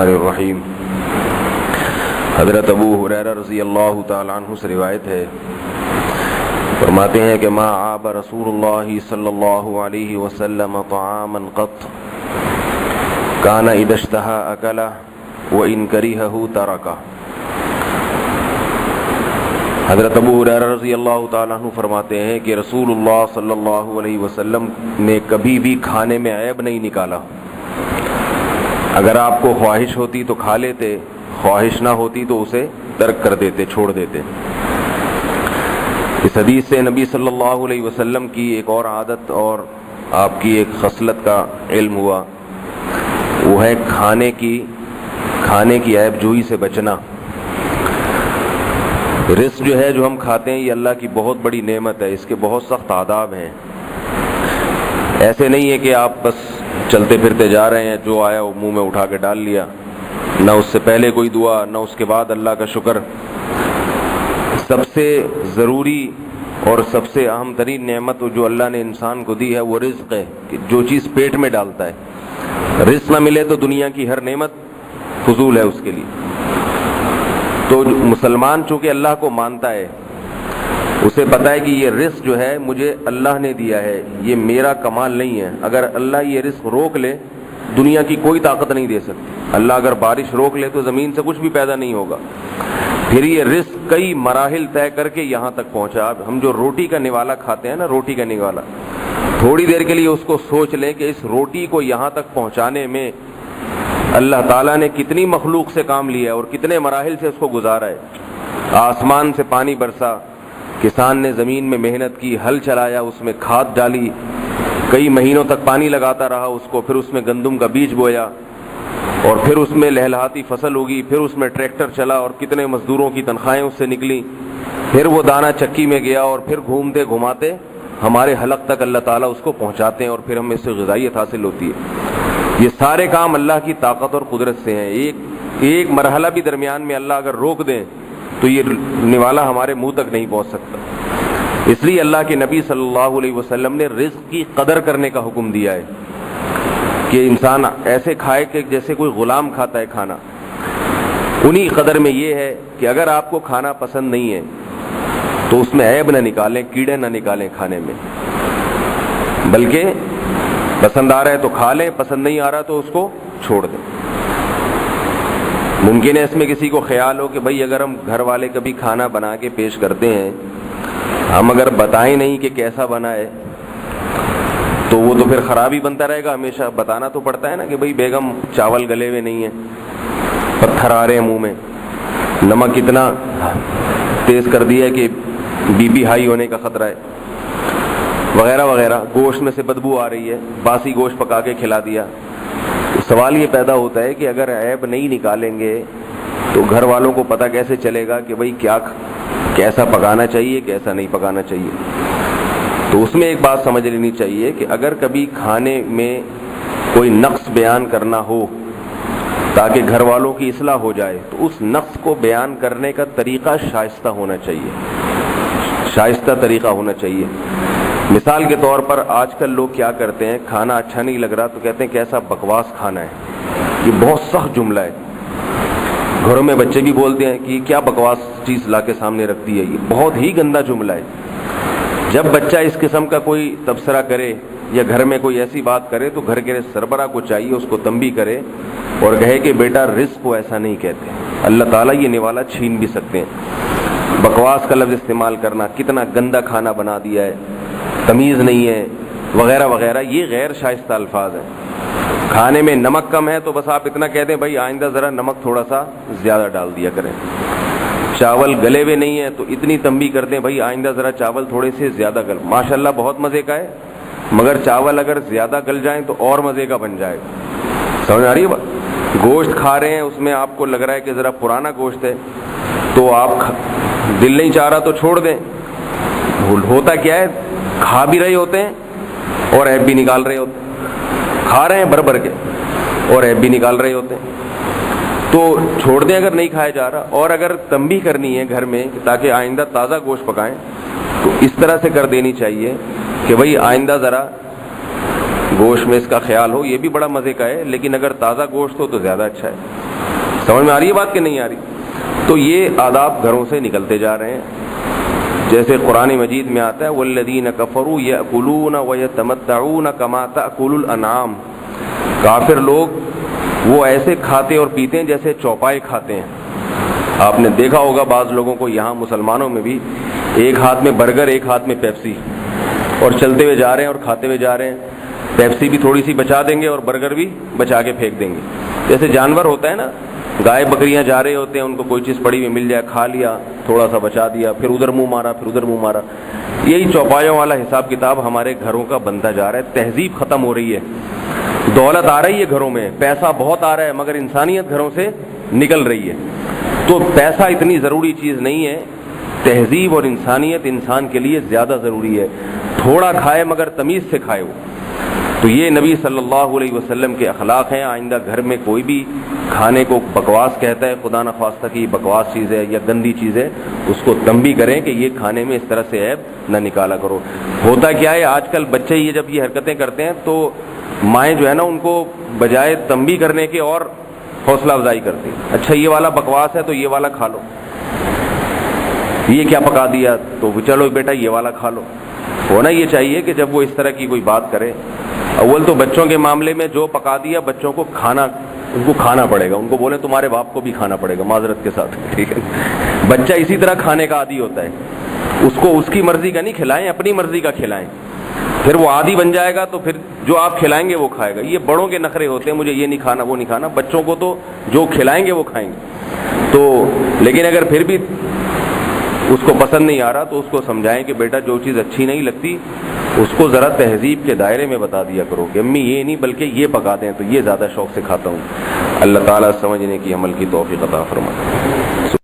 الرحمن الرحیم۔ حضرت ابو ہریرہ رضی اللہ تعالی عنہ سے روایت ہے، فرماتے ہیں کہ ما عاب رسول اللہ صلی اللہ علیہ وسلم طعاما قط کان اذا اشتہى اکلہ وان کرہہ ترکہ۔ حضرت ابو ہریرہ رضی اللہ تعالیٰ عنہ فرماتے ہیں کہ رسول اللہ صلی اللہ علیہ وسلم نے کبھی بھی کھانے میں عیب نہیں نکالا۔ اگر آپ کو خواہش ہوتی تو کھا لیتے، خواہش نہ ہوتی تو اسے ترک کر دیتے، چھوڑ دیتے۔ اس حدیث سے نبی صلی اللہ علیہ وسلم کی ایک اور عادت اور آپ کی ایک خصلت کا علم ہوا، وہ ہے کھانے کی عیب جوئی سے بچنا۔ رزق جو ہے جو ہم کھاتے ہیں یہ اللہ کی بہت بڑی نعمت ہے، اس کے بہت سخت آداب ہیں۔ ایسے نہیں ہے کہ آپ بس چلتے پھرتے جا رہے ہیں، جو آیا وہ منہ میں اٹھا کے ڈال لیا، نہ اس سے پہلے کوئی دعا نہ اس کے بعد اللہ کا شکر۔ سب سے ضروری اور سب سے اہم ترین نعمت جو اللہ نے انسان کو دی ہے وہ رزق ہے، کہ جو چیز پیٹ میں ڈالتا ہے۔ رزق نہ ملے تو دنیا کی ہر نعمت فضول ہے اس کے لیے۔ تو مسلمان چونکہ اللہ کو مانتا ہے، اسے پتہ ہے کہ یہ رزق جو ہے مجھے اللہ نے دیا ہے، یہ میرا کمال نہیں ہے۔ اگر اللہ یہ رزق روک لے دنیا کی کوئی طاقت نہیں دے سکتی۔ اللہ اگر بارش روک لے تو زمین سے کچھ بھی پیدا نہیں ہوگا۔ پھر یہ رزق کئی مراحل طے کر کے یہاں تک پہنچا۔ ہم جو روٹی کا نوالا کھاتے ہیں نا، روٹی کا نوالا، تھوڑی دیر کے لیے اس کو سوچ لیں کہ اس روٹی کو یہاں تک پہنچانے میں اللہ تعالیٰ نے کتنی مخلوق سے کام لیا ہے اور کتنے مراحل سے اس کو گزارا ہے۔ آسمان سے پانی برسا، کسان نے زمین میں محنت کی، ہل چلایا، اس میں کھاد ڈالی، کئی مہینوں تک پانی لگاتا رہا اس کو، پھر اس میں گندم کا بیج بویا اور پھر اس میں لہلہاتی فصل ہوگی، پھر اس میں ٹریکٹر چلا اور کتنے مزدوروں کی تنخواہیں اس سے نکلی، پھر وہ دانہ چکی میں گیا اور پھر گھومتے گھماتے ہمارے حلق تک اللہ تعالیٰ اس کو پہنچاتے ہیں اور پھر ہمیں اس سے غذائیت حاصل ہوتی ہے۔ یہ سارے کام اللہ کی طاقت اور قدرت سے ہیں۔ ایک مرحلہ بھی درمیان میں اللہ اگر روک دیں تو یہ نوالا ہمارے منہ تک نہیں پہنچ سکتا۔ اس لیے اللہ کے نبی صلی اللہ علیہ وسلم نے رزق کی قدر کرنے کا حکم دیا ہے کہ انسان ایسے کھائے کہ جیسے کوئی غلام کھاتا ہے کھانا۔ انہی قدر میں یہ ہے کہ اگر آپ کو کھانا پسند نہیں ہے تو اس میں عیب نہ نکالیں، کیڑے نہ نکالیں کھانے میں، بلکہ پسند آ رہا ہے تو کھا لیں، پسند نہیں آ رہا تو اس کو چھوڑ دیں۔ ممکن ہے اس میں کسی کو خیال ہو کہ بھئی اگر ہم گھر والے کبھی کھانا بنا کے پیش کرتے ہیں، ہم اگر بتائیں نہیں کہ کیسا بنا ہے تو وہ تو پھر خراب ہی بنتا رہے گا ہمیشہ۔ بتانا تو پڑتا ہے نا کہ بھئی بیگم چاول گلے ہوئے نہیں ہیں، پتھر آ رہے ہیں منہ میں، نمک اتنا تیز کر دیا ہے کہ بی پی ہائی ہونے کا خطرہ ہے، وغیرہ وغیرہ، گوشت میں سے بدبو آ رہی ہے، باسی گوشت پکا کے کھلا دیا۔ سوال یہ پیدا ہوتا ہے کہ اگر عیب نہیں نکالیں گے تو گھر والوں کو پتہ کیسے چلے گا کہ بھئی کیسا پکانا چاہیے، کیسا نہیں پکانا چاہیے۔ تو اس میں ایک بات سمجھ لینی چاہیے کہ اگر کبھی کھانے میں کوئی نقص بیان کرنا ہو تاکہ گھر والوں کی اصلاح ہو جائے تو اس نقص کو بیان کرنے کا طریقہ شائستہ ہونا چاہیے، شائستہ طریقہ ہونا چاہیے۔ مثال کے طور پر آج کل لوگ کیا کرتے ہیں، کھانا اچھا نہیں لگ رہا تو کہتے ہیں کیسا بکواس کھانا ہے۔ یہ بہت سخت جملہ ہے، گھروں میں بچے بھی بولتے ہیں کہ کیا بکواس چیز لا کے سامنے رکھتی ہے۔ یہ بہت ہی گندا جملہ ہے۔ جب بچہ اس قسم کا کوئی تبصرہ کرے یا گھر میں کوئی ایسی بات کرے تو گھر کے سربراہ کو چاہیے اس کو تنبیہ کرے اور کہے کہ بیٹا رزق کو ایسا نہیں کہتے، اللہ تعالیٰ یہ نوالا چھین بھی سکتے ہیں۔ بکواس کا لفظ استعمال کرنا، کتنا گندا کھانا بنا دیا ہے، تمیز نہیں ہے، وغیرہ وغیرہ، یہ غیر شائستہ الفاظ ہیں۔ کھانے میں نمک کم ہے تو بس آپ اتنا کہہ دیں بھائی آئندہ ذرا نمک تھوڑا سا زیادہ ڈال دیا کریں۔ چاول گلے ہوئے نہیں ہیں تو اتنی تنبیہ کر دیں بھائی آئندہ ذرا چاول تھوڑے سے زیادہ گل، ماشاءاللہ بہت مزے کا ہے، مگر چاول اگر زیادہ گل جائیں تو اور مزے کا بن جائے گا۔ سمجھ آ رہی ہے بات؟ گوشت کھا رہے ہیں، اس میں آپ کو لگ رہا ہے کہ ذرا پرانا گوشت ہے تو آپ دل نہیں چاہ رہا تو چھوڑ دیں۔ ہوتا کیا ہے، کھا بھی رہے ہوتے ہیں اور عیب بھی نکال رہے ہوتے ہیں، کھا رہے ہیں بھر بھر کے اور عیب بھی نکال رہے ہوتے ہیں، تو چھوڑ دیں اگر نہیں کھایا جا رہا۔ اور اگر تنبیہ کرنی ہے گھر میں تاکہ آئندہ تازہ گوشت پکائیں تو اس طرح سے کر دینی چاہیے کہ بھئی آئندہ ذرا گوشت میں اس کا خیال ہو، یہ بھی بڑا مزے کا ہے لیکن اگر تازہ گوشت ہو تو زیادہ اچھا ہے۔ سمجھ میں آ رہی ہے بات کہ نہیں آ رہی؟ تو یہ آداب گھروں سے نکلتے جا رہے ہیں. جیسے قرآن مجید میں آتا ہے والذین کفروا یأکلون ویتمتعون کما تأکل الانعام. کافر لوگ وہ ایسے کھاتے اور پیتے ہیں جیسے چوپائے کھاتے ہیں. آپ نے دیکھا ہوگا بعض لوگوں کو یہاں مسلمانوں میں بھی ایک ہاتھ میں برگر ایک ہاتھ میں پیپسی, اور چلتے ہوئے جا رہے ہیں اور کھاتے ہوئے جا رہے ہیں. پیپسی بھی تھوڑی سی بچا دیں گے اور برگر بھی بچا کے پھینک دیں گے. جیسے جانور ہوتا ہے نا, گائے بکریاں جا رہے ہوتے ہیں, ان کو کوئی چیز پڑی ہوئی مل جائے کھا لیا, تھوڑا سا بچا دیا, پھر ادھر منہ مارا, پھر ادھر منہ مارا. یہی چوپایوں والا حساب کتاب ہمارے گھروں کا بنتا جا رہا ہے. تہذیب ختم ہو رہی ہے, دولت آ رہی ہے گھروں میں, پیسہ بہت آ رہا ہے, مگر انسانیت گھروں سے نکل رہی ہے. تو پیسہ اتنی ضروری چیز نہیں ہے, تہذیب اور انسانیت انسان کے لیے زیادہ ضروری ہے. تھوڑا کھائے مگر تمیز سے کھائے وہ. تو یہ نبی صلی اللہ علیہ وسلم کے اخلاق ہیں. آئندہ گھر میں کوئی بھی کھانے کو بکواس کہتا ہے, خدا نخواستہ کی بکواس چیز ہے یا گندی چیز ہے, اس کو تنبیہ کریں کہ یہ کھانے میں اس طرح سے عیب نہ نکالا کرو. ہوتا کیا ہے آج کل بچے یہ جب یہ حرکتیں کرتے ہیں تو مائیں جو ہے نا ان کو بجائے تنبیہ کرنے کے اور حوصلہ افزائی کرتی. اچھا یہ والا بکواس ہے تو یہ والا کھا لو, یہ کیا پکا دیا تو چلو بیٹا یہ والا کھا لو. ہونا یہ چاہیے کہ جب وہ اس طرح کی کوئی بات کرے, اول تو بچوں کے معاملے میں جو پکا دیا بچوں کو کھانا پڑے گا. ان کو بولیں تمہارے باپ کو بھی کھانا پڑے گا معذرت کے ساتھ, ٹھیک ہے. بچہ اسی طرح کھانے کا عادی ہوتا ہے, اس کو اس کی مرضی کا نہیں کھلائیں, اپنی مرضی کا کھلائیں. پھر وہ عادی بن جائے گا تو پھر جو آپ کھلائیں گے وہ کھائے گا. یہ بڑوں کے نخرے ہوتے ہیں, مجھے یہ نہیں کھانا وہ نہیں کھانا. بچوں کو تو جو کھلائیں گے وہ کھائیں گے. تو لیکن اگر پھر بھی اس کو پسند نہیں آ رہا تو اس کو سمجھائیں کہ بیٹا جو چیز اچھی نہیں لگتی اس کو ذرا تہذیب کے دائرے میں بتا دیا کرو کہ امی یہ نہیں بلکہ یہ پکا دیں تو یہ زیادہ شوق سے کھاتا ہوں. اللہ تعالیٰ سمجھنے کی عمل کی توفیق عطا فرمائے.